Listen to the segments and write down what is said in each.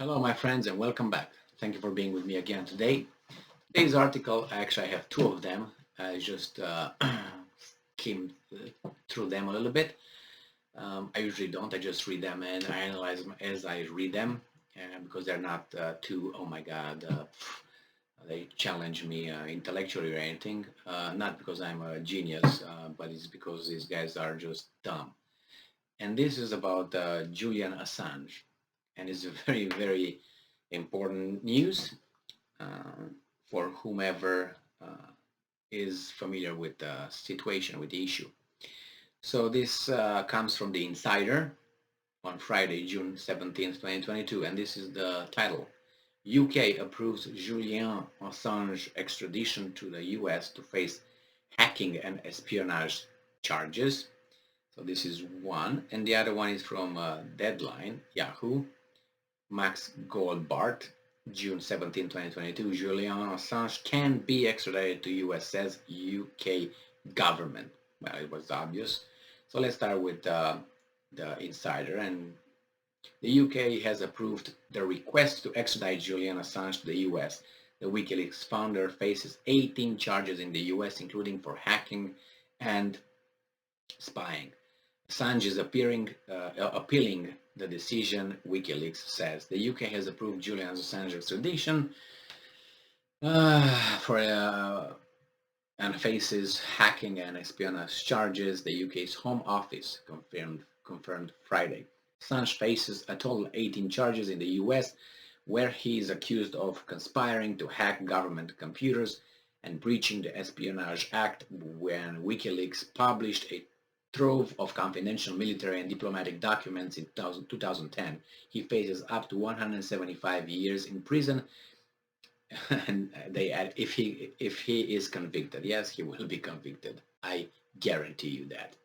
Hello, my friends, and welcome back. Thank you for being with me again today. Today's article, actually, I have two of them. I just skimmed through them a little bit. I usually don't. I just read them and I analyze them as I read them because they're not too, oh my God, they challenge me intellectually or anything. Not because I'm a genius, but it's because these guys are just dumb. And this is about Julian Assange. And it's a very, very important news uh, for whomever is familiar with the situation, with the issue. So this comes from the Insider on Friday, June 17th, 2022, and this is the title. UK approves Julian Assange extradition to the US to face hacking and espionage charges. So this is one, and the other one is from Deadline, Yahoo. Max Goldbart, June 17, 2022, Julian Assange can be extradited to US, says UK government. Well, it was obvious. So let's start with the insider. And the UK has approved the request to extradite Julian Assange to the US. The WikiLeaks founder faces 18 charges in the US, including for hacking and spying. Assange is appealing the decision, WikiLeaks says. The UK has approved Julian Assange's extradition for and faces hacking and espionage charges. The UK's Home Office confirmed Friday. Assange faces a total of 18 charges in the US, where he is accused of conspiring to hack government computers and breaching the Espionage Act when WikiLeaks published a trove of confidential military and diplomatic documents in 2010. He faces up to 175 years in prison, and they add if he is convicted. Yes, he will be convicted. I guarantee you that.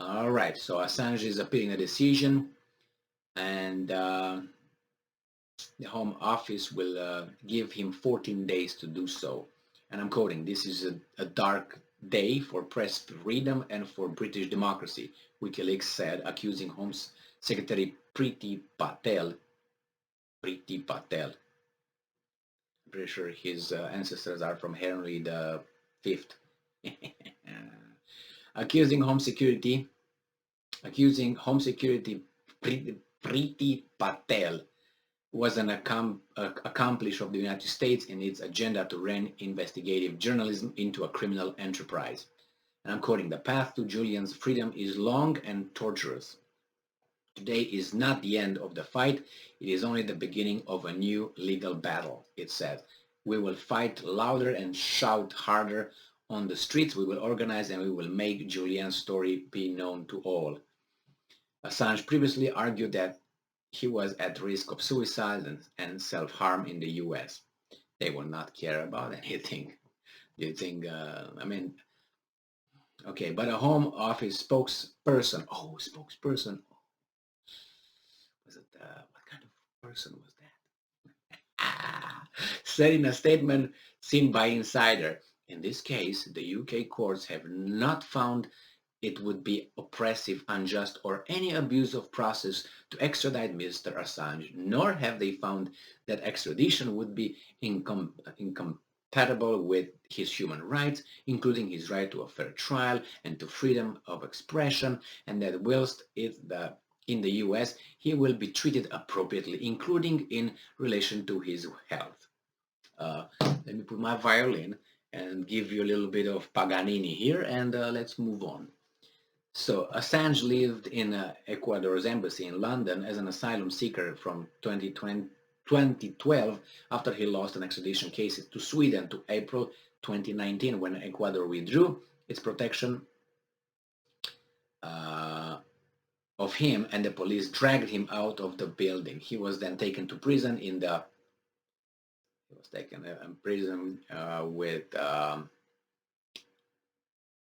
All right, so Assange is appealing a decision, and the Home Office will give him 14 days to do so. And I'm quoting, this is a dark day for press freedom and for British democracy, WikiLeaks said, accusing Home Secretary Priti Patel. Priti Patel. I'm pretty sure his ancestors are from Henry the Fifth. accusing Home Security, accusing Home Security Priti Patel was an accomplice of the United States in its agenda to turn investigative journalism into a criminal enterprise. And I'm quoting, the path to Julian's freedom is long and torturous. Today is not the end of the fight. It is only the beginning of a new legal battle, it says. We will fight louder and shout harder on the streets. We will organize and we will make Julian's story be known to all. Assange previously argued that he was at risk of suicide and self-harm in the US. They will not care about anything. Do you think, okay, but a Home Office spokesperson, was it, what kind of person was that? Said in a statement seen by Insider, in this case, the UK courts have not found it would be oppressive, unjust, or any abuse of process to extradite Mr. Assange, nor have they found that extradition would be incompatible with his human rights, including his right to a fair trial and to freedom of expression, and that whilst in the US, he will be treated appropriately, including in relation to his health. Let me put my violin and give you a little bit of Paganini here, and let's move on. So Assange lived in Ecuador's embassy in London as an asylum seeker from 2012 after he lost an extradition case to Sweden to April 2019 when Ecuador withdrew its protection of him, and the police dragged him out of the building. He was then taken to prison in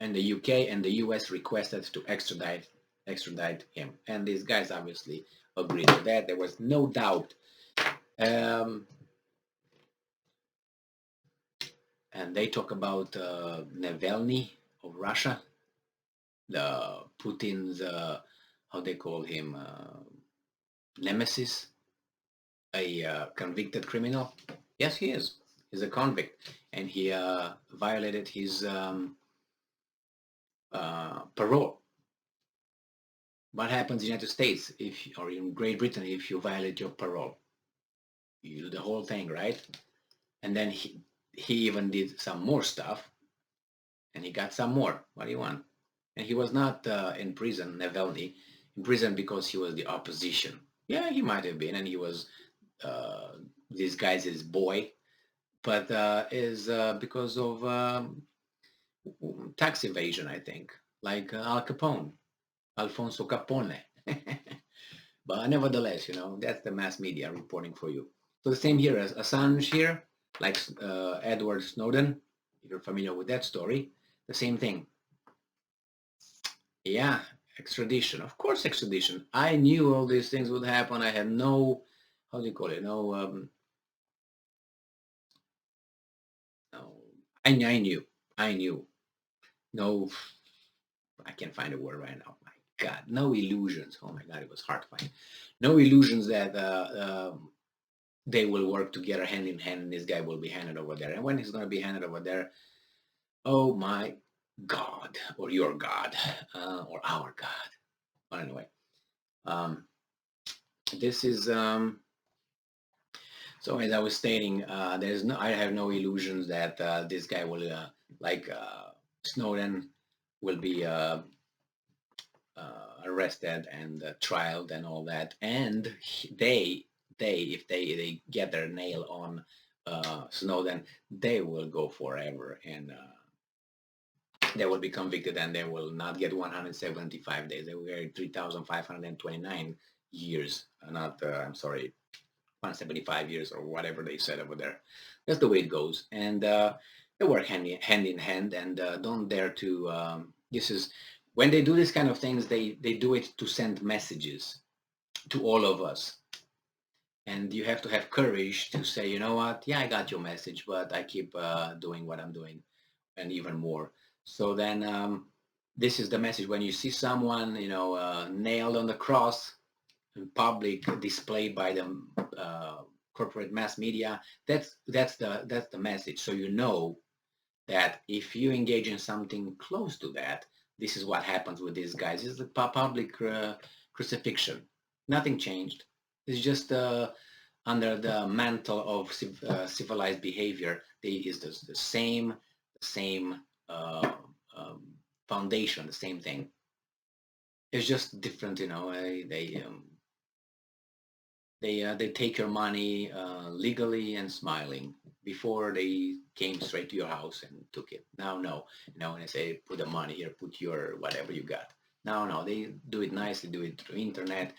and the UK and the US requested to extradite him, and these guys obviously agreed to that. There was no doubt. And they talk about Navalny of Russia, the Putin's how they call him, nemesis. a convicted criminal? Yes, he is. He's a convict, and he violated his parole. What happens in the United States if, or in Great Britain, if you violate your parole? You do the whole thing, right? And then he even did some more stuff, and he got some more. What do you want? And he was not in prison, Navalny, in prison because he was the opposition. Yeah, he might have been, and he was uh, this guy's his boy, but is because of tax evasion, I think, like Al Capone, Alfonso Capone. But nevertheless, that's the mass media reporting for you. So the same here as Assange here, like Edward Snowden, if you're familiar with that story, the same thing. Yeah, extradition. Of course, extradition. I knew all these things would happen. I had no, how do you call it? No. I knew. No, I can't find a word right now. My God, no illusions. Oh my God, it was hard to find. No illusions that they will work together hand in hand, and this guy will be handed over there. And when he's going to be handed over there, oh my God, or your God, or our God. But anyway, um, this is so as I was stating, I have no illusions that this guy will, like Snowden, will be arrested and trialed and all that. And if they get their nail on Snowden, they will go forever, and they will be convicted, and they will not get 175 days. They will get 3,529 years. Not, I'm sorry, 175 years or whatever they said over there. That's the way it goes. And they work hand in hand, and don't dare to, this is, when they do this kind of things, they do it to send messages to all of us. And you have to have courage to say, you know what, yeah, I got your message, but I keep doing what I'm doing, and even more. So then this is the message. When you see someone, nailed on the cross, in public, displayed by the corporate mass media, that's the message. So you know that if you engage in something close to that, this is what happens with these guys. It's the public crucifixion. Nothing changed. It's just under the mantle of civilized behavior. Is the same um, foundation, the same thing. It's just different, they take your money legally and smiling. Before, they came straight to your house and took it. Now, no. When they say, put the money here, put your whatever you got. Now, no, they do it nicely, do it through internet.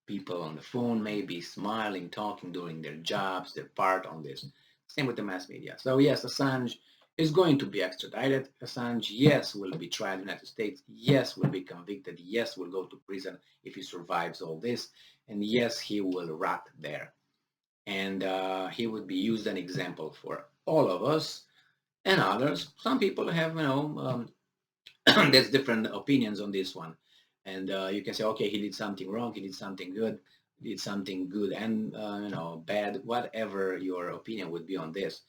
People on the phone maybe smiling, talking, doing their jobs, their part on this. Same with the mass media. So yes, Assange is going to be extradited. Assange, yes, will be tried in the United States. Yes, will be convicted. Yes, will go to prison if he survives all this. And yes, he will rot there. And he would be used an example for all of us and others. Some people have, there's different opinions on this one. And you can say, okay, he did something wrong, he did something good, he did something good and, bad, whatever your opinion would be on this.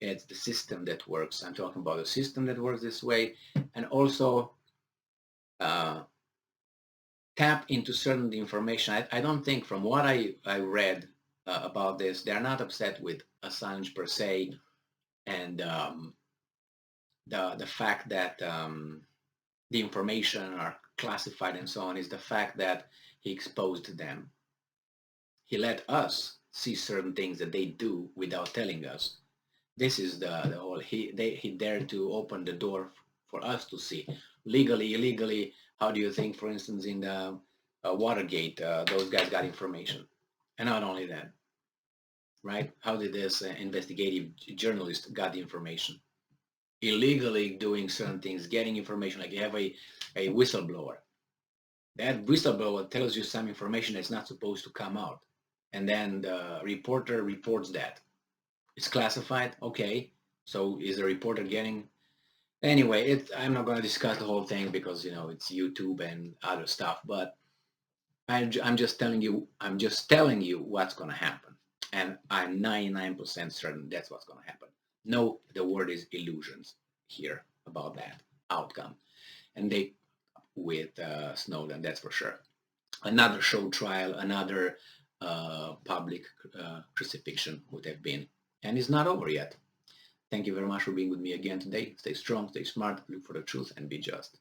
It's the system that works. I'm talking about a system that works this way. And also uh, tap into certain information. I don't think, from what I read about this, they're not upset with Assange per se, and the fact that the information are classified and so on, is the fact that he exposed them. He let us see certain things that they do without telling us. This is the whole, he dared to open the door for us to see. Legally, illegally, how do you think, for instance, in the Watergate, those guys got information? And not only that, right? How did this investigative journalist got the information? Illegally doing certain things, getting information, like you have a whistleblower. That whistleblower tells you some information that's not supposed to come out. And then the reporter reports that. It's classified, okay. So is the reporter getting... Anyway, I'm not going to discuss the whole thing because, it's YouTube and other stuff, but I'm just telling you what's going to happen. and I'm 99% certain that's what's going to happen. No, the word is illusions here about that outcome. And they, with Snowden, that's for sure. Another show trial, another public crucifixion would have been. And it's not over yet. Thank you very much for being with me again today. Stay strong, stay smart, look for the truth, and be just.